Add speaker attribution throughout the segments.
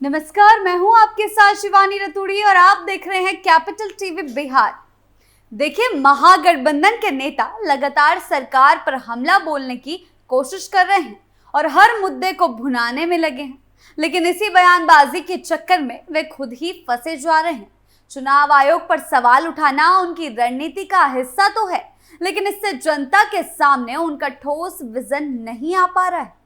Speaker 1: नमस्कार, मैं हूं आपके साथ शिवानी रतूड़ी और आप देख रहे हैं कैपिटल टीवी बिहार। देखिए, महागठबंधन के नेता लगातार सरकार पर हमला बोलने की कोशिश कर रहे हैं और हर मुद्दे को भुनाने में लगे हैं, लेकिन इसी बयानबाजी के चक्कर में वे खुद ही फंसे जा रहे हैं। चुनाव आयोग पर सवाल उठाना उनकी रणनीति का हिस्सा तो है, लेकिन इससे जनता के सामने उनका ठोस विजन नहीं आ पा रहा है।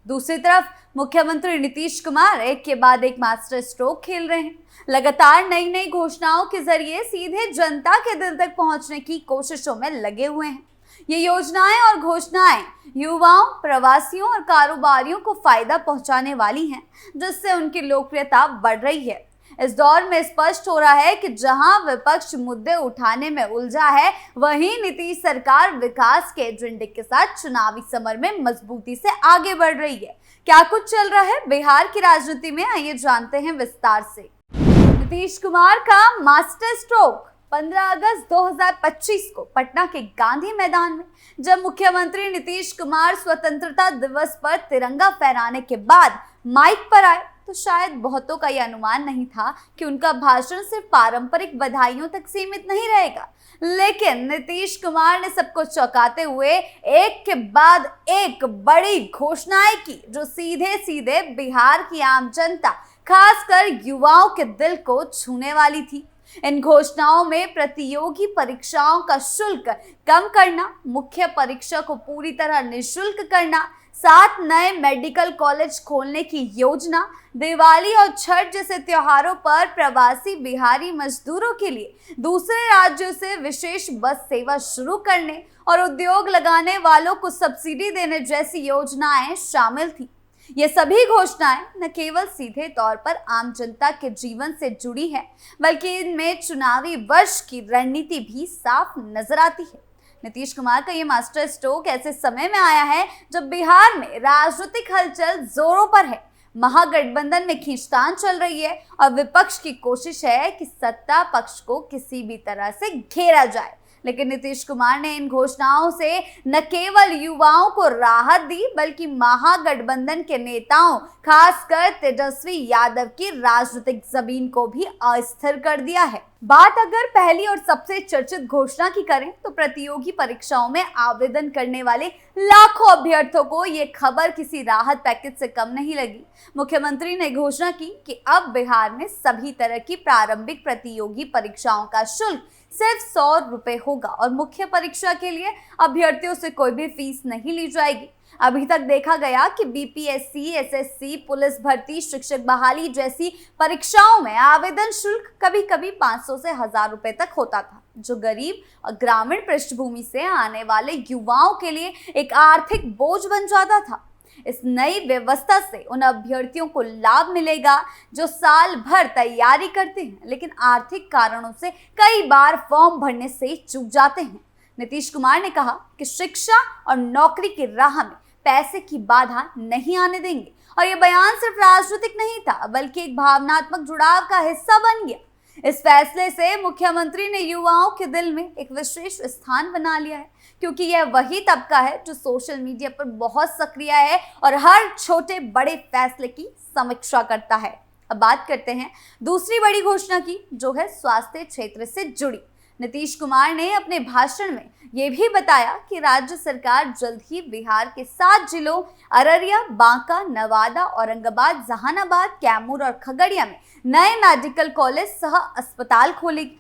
Speaker 1: दूसरी तरफ मुख्यमंत्री नीतीश कुमार एक के बाद एक मास्टर स्ट्रोक खेल रहे हैं। लगातार नई नई घोषणाओं के जरिए सीधे जनता के दिल तक पहुंचने की कोशिशों में लगे हुए हैं। ये योजनाएं और घोषणाएं युवाओं, प्रवासियों और कारोबारियों को फायदा पहुंचाने वाली हैं, जिससे उनकी लोकप्रियता बढ़ रही है। इस दौर में स्पष्ट हो रहा है कि जहां विपक्ष मुद्दे उठाने में उलझा है, वहीं नीतीश सरकार विकास के एजेंडे के साथ चुनावी समर में मजबूती से आगे बढ़ रही है। क्या कुछ चल रहा है बिहार की राजनीति में, आइए जानते हैं विस्तार से। नीतीश कुमार का मास्टर स्ट्रोक 15 अगस्त 2025 को पटना के गांधी मैदान में जब मुख्यमंत्री नीतीश कुमार स्वतंत्रता दिवस पर तिरंगा फहराने के बाद माइक पर आए, तो शायद बहुतों का यह अनुमान नहीं था कि उनका भाषण सिर्फ पारंपरिक बधाइयों तक सीमित नहीं रहेगा। लेकिन नीतीश कुमार ने सबको चौंकाते हुए एक के बाद एक बड़ी घोषणाएं की, जो सीधे सीधे बिहार की आम जनता, खासकर युवाओं के दिल को छूने वाली थी। इन घोषणाओं में प्रतियोगी परीक्षाओं का शुल्क कम करना, मुख्य परीक्षा को पूरी तरह निःशुल्क करना, 7 नए मेडिकल कॉलेज खोलने की योजना, दिवाली और छठ जैसे त्योहारों पर प्रवासी बिहारी मजदूरों के लिए दूसरे राज्यों से विशेष बस सेवा शुरू करने और उद्योग लगाने वालों को सब्सिडी देने जैसी योजनाएं शामिल थी। ये सभी घोषणाएं न केवल सीधे तौर पर आम जनता के जीवन से जुड़ी है, बल्कि इनमें चुनावी वर्ष की रणनीति भी साफ नजर आती है। नीतीश कुमार का ये मास्टर स्ट्रोक ऐसे समय में आया है जब बिहार में राजनीतिक हलचल जोरों पर है। महागठबंधन में खींचतान चल रही है और विपक्ष की कोशिश है कि सत्ता पक्ष को किसी भी तरह से घेरा जाए। लेकिन नीतीश कुमार ने इन घोषणाओं से न केवल युवाओं को राहत दी, बल्कि महागठबंधन के नेताओं, खासकर तेजस्वी यादव की राजनीतिक जमीन को भी अस्थिर कर दिया है। बात अगर पहली और सबसे चर्चित घोषणा की करें, तो प्रतियोगी परीक्षाओं में आवेदन करने वाले लाखों अभ्यर्थियों को ये खबर किसी राहत पैकेज से कम नहीं लगी। मुख्यमंत्री ने घोषणा की कि अब बिहार में सभी तरह की प्रारंभिक प्रतियोगी परीक्षाओं का शुल्क सिर्फ 100 रुपए होगा और मुख्य परीक्षा के लिए अभ्यर्थियों से कोई भी फीस नहीं ली जाएगी। अभी तक देखा गया कि बीपीएससी, एसएससी, पुलिस भर्ती, शिक्षक बहाली जैसी परीक्षाओं में आवेदन शुल्क कभी कभी 500 से 1000 रुपए तक होता था, जो गरीब और ग्रामीण पृष्ठभूमि से आने वाले युवाओं के लिए एक आर्थिक बोझ बन जाता था। इस नई व्यवस्था से उन अभ्यर्थियों को लाभ मिलेगा जो साल भर तैयारी करते हैं, लेकिन आर्थिक कारणों से कई बार फॉर्म भरने से चूक जाते हैं। नीतीश कुमार ने कहा कि शिक्षा और नौकरी की राह में पैसे की बाधा नहीं आने देंगे, और यह बयान सिर्फ राजनीतिक नहीं था, बल्कि एक भावनात्मक जुड़ाव का हिस्सा बन गया। इस फैसले से मुख्यमंत्री ने युवाओं के दिल में एक विशेष स्थान बना लिया है, क्योंकि यह वही तबका है जो सोशल मीडिया पर बहुत सक्रिय है और हर छोटे बड़े फैसले की समीक्षा करता है। अब बात करते हैं दूसरी बड़ी घोषणा की, जो है स्वास्थ्य क्षेत्र से जुड़ी। नीतीश कुमार ने अपने भाषण में यह भी बताया कि राज्य सरकार जल्द ही बिहार के 7 जिलों अररिया, बांका, नवादा, औरंगाबाद, जहानाबाद, कैमूर और खगड़िया में नए मेडिकल कॉलेज सह अस्पताल खोलेगी।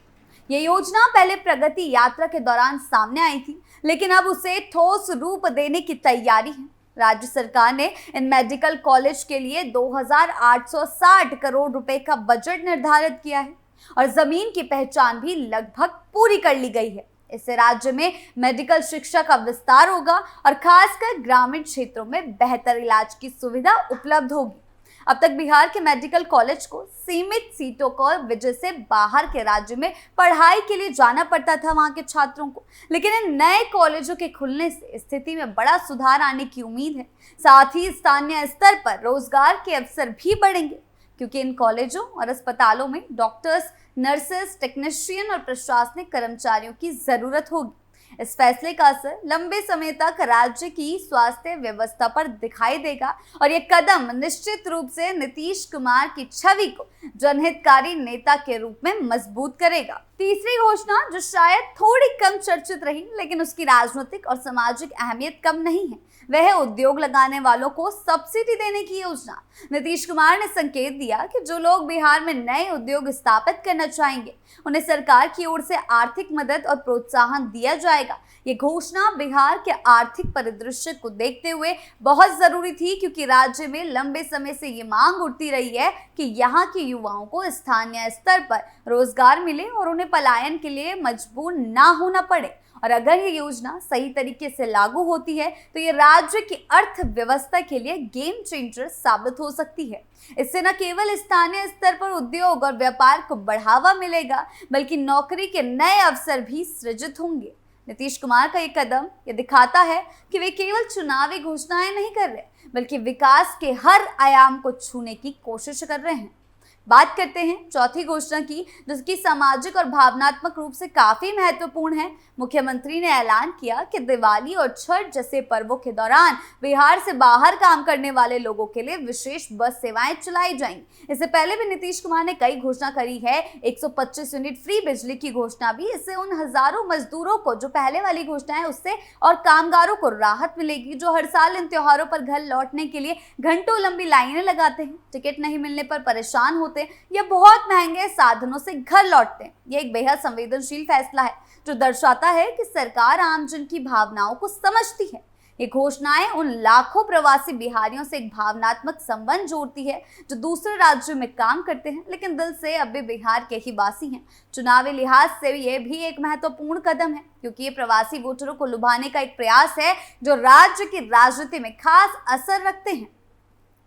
Speaker 1: ये योजना पहले प्रगति यात्रा के दौरान सामने आई थी, लेकिन अब उसे ठोस रूप देने की तैयारी है। राज्य सरकार ने इन मेडिकल कॉलेज के लिए 2860 करोड़ रुपए का बजट निर्धारित किया है और जमीन की पहचान भी लगभग पूरी कर ली गई है। इससे राज्य में मेडिकल शिक्षा का विस्तार होगा और खासकर ग्रामीण क्षेत्रों में बेहतर इलाज की सुविधा उपलब्ध होगी। अब तक बिहार के मेडिकल कॉलेज को सीमित सीटों को वजह से बाहर के राज्य में पढ़ाई के लिए जाना पड़ता था वहां के छात्रों को, लेकिन इन नए कॉलेजों के खुलने से स्थिति में बड़ा सुधार आने की उम्मीद है। साथ ही स्थानीय स्तर पर रोजगार के अवसर भी बढ़ेंगे, क्योंकि इन कॉलेजों और अस्पतालों में डॉक्टर्स, नर्सेस, टेक्नीशियन और प्रशासनिक कर्मचारियों की जरूरत होगी। इस फैसले का असर लंबे समय तक राज्य की स्वास्थ्य व्यवस्था पर दिखाई देगा और ये कदम निश्चित रूप से नीतीश कुमार की छवि को जनहितकारी नेता के रूप में मजबूत करेगा। तीसरी घोषणा जो शायद थोड़ी कम चर्चित रही लेकिन उसकी राजनीतिक और सामाजिक अहमियत कम नहीं है, वह है उद्योग लगाने वालों को सब्सिडी देने की योजना। नीतीश कुमार ने संकेत दिया कि जो लोग बिहार में नए उद्योग स्थापित करना चाहेंगे उन्हें सरकार की ओर से आर्थिक मदद और प्रोत्साहन दिया जाएगा। ये घोषणा बिहार के आर्थिक परिदृश्य को देखते हुए बहुत जरूरी थी क्योंकि राज्य में लंबे समय से ये मांग उठती रही है कि यहाँ के युवाओं को स्थानीय स्तर पर रोजगार मिले और उन्हें पलायन के लिए मजबूर ना होना पड़े। और अगर ये योजना सही तरीके से लागू होती है तो ये राज्य की अर्थव्यवस्था के लिए गेम चेंजर साबित हो सकती है। इससे न केवल स्थानीय स्तर पर उद्योग और व्यापार को बढ़ावा मिलेगा बल्कि नौकरी के नए अवसर भी सृजित होंगे। नीतीश कुमार का ये कदम ये दिखाता है कि वे केवल चुनावी घोषणाएं नहीं कर रहे बल्कि विकास के हर आयाम को छूने की कोशिश कर रहे हैं। बात करते हैं चौथी घोषणा की, जिसकी सामाजिक और भावनात्मक रूप से काफी महत्वपूर्ण है। मुख्यमंत्री ने ऐलान किया कि दिवाली और छठ जैसे पर्वों के दौरान बिहार से बाहर काम करने वाले लोगों के लिए विशेष बस सेवाएं चलाई जाएंगी। इससे पहले भी नीतीश कुमार ने कई घोषणा करी है। 125 यूनिट फ्री बिजली की घोषणा भी। इससे उन हजारों मजदूरों को जो पहले वाली घोषणा है उससे और कामगारों को राहत मिलेगी जो हर साल इन त्योहारों पर घर लौटने के लिए घंटों लंबी लाइनें लगाते हैं, टिकट नहीं मिलने पर परेशान होते या बहुत महंगे साधनों से घर लौटते हैं। यह एक बेहद संवेदनशील फैसला है जो दर्शाता है कि सरकार आमजन की भावनाओं को समझती है। ये घोषणाएं उन लाखों प्रवासी बिहारियों से एक भावनात्मक संबंध जोड़ती है जो दूसरे राज्यों में काम करते हैं लेकिन दिल से अब भी बिहार के ही वासी हैं। चुनावी लिहाज से ये भी एक महत्वपूर्ण कदम है क्योंकि ये प्रवासी वोटरों को लुभाने का एक प्रयास है जो राज्य की राजनीति में खास असर रखते हैं।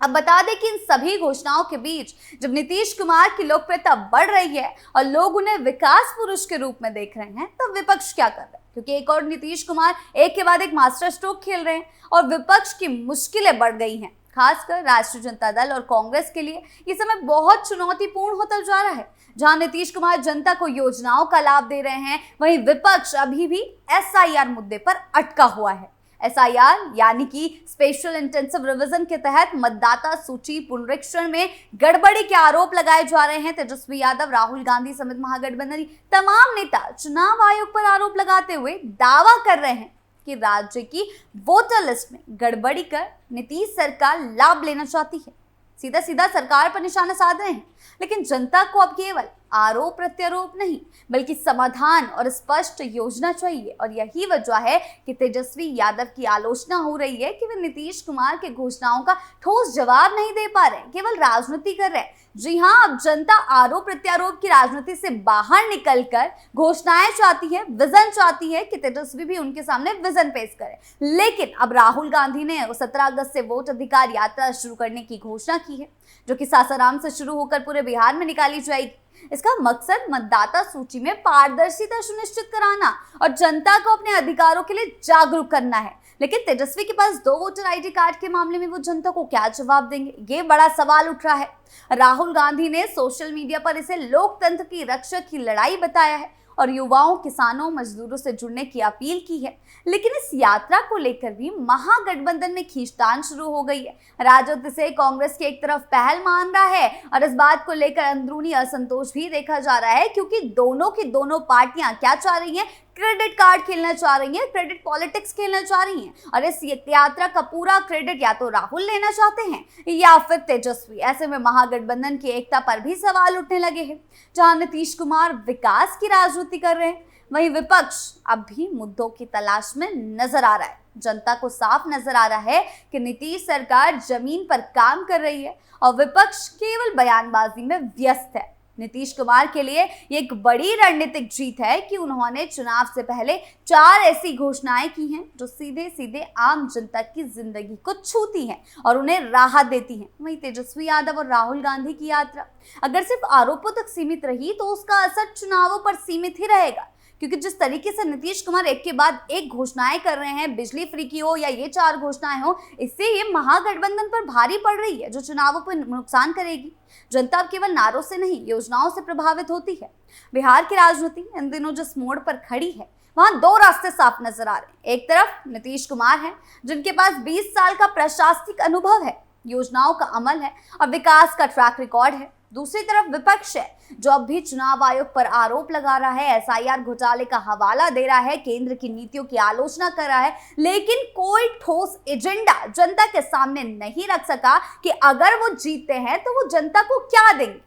Speaker 1: अब बता दें कि इन सभी घोषणाओं के बीच जब नीतीश कुमार की लोकप्रियता बढ़ रही है और लोग उन्हें विकास पुरुष के रूप में देख रहे हैं तो विपक्ष क्या कर रहा है? क्योंकि एक और नीतीश कुमार एक के बाद एक मास्टर स्ट्रोक खेल रहे हैं और विपक्ष की मुश्किलें बढ़ गई हैं। खासकर राष्ट्रीय जनता दल और कांग्रेस के लिए ये समय बहुत चुनौतीपूर्ण होता जा रहा है। जहां नीतीश कुमार जनता को योजनाओं का लाभ दे रहे हैं वहीं विपक्ष अभी भी SIR मुद्दे पर अटका हुआ है। SIR यानी कि स्पेशल इंटेंसिव रिवीजन के तहत मतदाता सूची पुनरीक्षण में गड़बड़ी के आरोप लगाए जा रहे हैं। तेजस्वी यादव, राहुल गांधी समेत महागठबंधन तमाम नेता चुनाव आयोग पर आरोप लगाते हुए दावा कर रहे हैं कि राज्य की वोटर लिस्ट में गड़बड़ी कर नीतीश सरकार लाभ लेना चाहती है। सीधा सीधा सरकार पर निशाना साध रहे हैं लेकिन जनता को अब केवल आरोप प्रत्यारोप नहीं बल्कि समाधान और स्पष्ट योजना चाहिए। और यही वजह है कि तेजस्वी यादव की आलोचना हो रही है कि वे नीतीश कुमार के घोषणाओं का ठोस जवाब नहीं दे पा रहे, केवल राजनीति कर रहे हैं। जी हाँ, अब जनता आरोप प्रत्यारोप की राजनीति से बाहर निकलकर घोषणाएं चाहती है, विजन चाहती है कि तेजस्वी भी उनके सामने विजन पेश करे। लेकिन अब राहुल गांधी ने 17 अगस्त से वोट अधिकार यात्रा शुरू करने की घोषणा की है जो कि सासाराम से शुरू होकर पूरे बिहार में निकाली जाएगी। इसका मकसद मतदाता सूची में पारदर्शिता सुनिश्चित कराना और जनता को अपने अधिकारों के लिए जागरूक करना है। लेकिन तेजस्वी के पास 2 वोटर ID कार्ड के मामले में वो जनता को क्या जवाब देंगे, ये बड़ा सवाल उठ रहा है। राहुल गांधी ने सोशल मीडिया पर इसे लोकतंत्र की रक्षा की लड़ाई बताया है और युवाओं, किसानों, मजदूरों से जुड़ने की अपील की है। लेकिन इस यात्रा को लेकर भी महागठबंधन में खींचतान शुरू हो गई है। राजद इसे कांग्रेस की एक तरफ पहल मान रहा है और इस बात को लेकर अंदरूनी असंतोष भी देखा जा रहा है क्योंकि दोनों की दोनों पार्टियां क्या चाह रही हैं, क्रेडिट कार्ड खेलना चाह रही हैं, क्रेडिट पॉलिटिक्स खेलना चाह रही हैं और इस यात्रा का पूरा क्रेडिट या तो राहुल लेना चाहते हैं या फिर तेजस्वी। ऐसे में महागठबंधन की एकता पर भी सवाल उठने लगे हैं। जहां नीतीश कुमार विकास की राजनीति कर रहे हैं वहीं विपक्ष अब भी मुद्दों की तलाश में नजर आ रहा है। जनता को साफ नजर आ रहा है कि नीतीश सरकार जमीन पर काम कर रही है और विपक्ष केवल बयानबाजी में व्यस्त है। नीतीश कुमार के लिए ये एक बड़ी रणनीतिक जीत है कि उन्होंने चुनाव से पहले 4 ऐसी घोषणाएं की हैं जो सीधे सीधे आम जनता की जिंदगी को छूती हैं और उन्हें राहत देती हैं। वहीं तेजस्वी यादव और राहुल गांधी की यात्रा अगर सिर्फ आरोपों तक सीमित रही तो उसका असर चुनावों पर सीमित ही रहेगा क्योंकि जिस तरीके से नीतीश कुमार एक के बाद एक घोषणाएं कर रहे हैं, बिजली फ्री की हो या ये 4 घोषणाएं हो, इससे ये महागठबंधन पर भारी पड़ रही है जो चुनावों पर नुकसान करेगी। जनता अब केवल नारों से नहीं योजनाओं से प्रभावित होती है। बिहार की राजनीति इन दिनों जिस मोड़ पर खड़ी है वहां दो रास्ते साफ नजर आ रहे हैं। एक तरफ नीतीश कुमार हैं, जिनके पास 20 साल का प्रशासनिक अनुभव है, योजनाओं का अमल है और विकास का ट्रैक रिकॉर्ड है। दूसरी तरफ विपक्ष है, जो अब भी चुनाव आयोग पर आरोप लगा रहा है, एसआईआर घोटाले का हवाला दे रहा है, केंद्र की नीतियों की आलोचना कर रहा है, लेकिन कोई ठोस एजेंडा जनता के सामने नहीं रख सका कि अगर वो जीतते हैं तो वो जनता को क्या देंगे।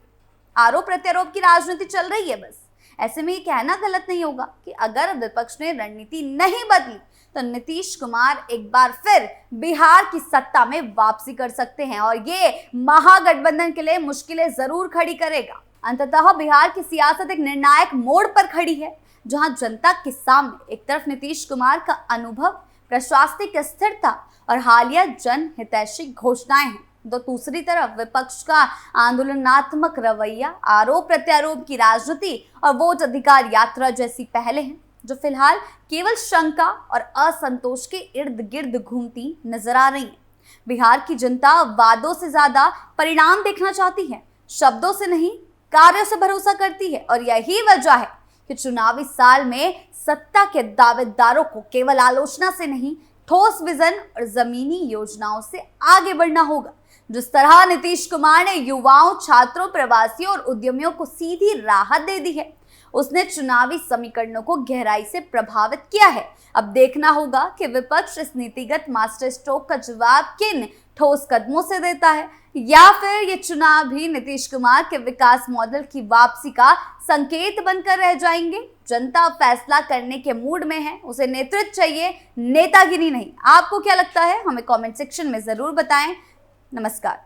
Speaker 1: आरोप प्रत्यारोप की राजनीति चल रही है बस। ऐसे में ये कहना गलत नहीं होगा कि अगर विपक्ष ने रणनीति नहीं बदली तो नीतीश कुमार एक बार फिर बिहार की सत्ता में वापसी कर सकते हैं और ये महागठबंधन के लिए मुश्किलें जरूर खड़ी करेगा। अंततः बिहार की सियासत एक निर्णायक मोड़ पर खड़ी है, जहां जनता के सामने एक तरफ नीतीश कुमार का अनुभव, प्रशासनिक स्थिरता और हालिया जनहितैषी घोषणाएं हैं, तो दूसरी तरफ विपक्ष का आंदोलनात्मक रवैया, आरोप प्रत्यारोप की राजनीति और वोट अधिकार यात्रा जैसी पहले हैं, जो फिलहाल केवल शंका और असंतोष के इर्द गिर्द घूमती नजर आ रही है। बिहार की जनता वादों से ज्यादा परिणाम देखना चाहती है, शब्दों से नहीं, कार्यों से भरोसा करती है और यही वजह है कि चुनावी साल में सत्ता के दावेदारों को केवल आलोचना से नहीं, ठोस विजन और जमीनी योजनाओं से आगे बढ़ना होगा। जिस तरह नीतीश कुमार ने युवाओं, छात्रों, प्रवासियों और उद्यमियों को सीधी राहत दे दी है, उसने चुनावी समीकरणों को गहराई से प्रभावित किया है। अब देखना होगा कि विपक्ष इस नीतिगत मास्टर स्ट्रोक का जवाब किन ठोस कदमों से देता है, या फिर ये चुनाव भी नीतीश कुमार के विकास मॉडल की वापसी का संकेत बनकर रह जाएंगे। जनता फैसला करने के मूड में है, उसे नेतृत्व चाहिए, नेतागिरी नहीं। आपको क्या लगता है, हमें कमेंट सेक्शन में जरूर बताएं। नमस्कार।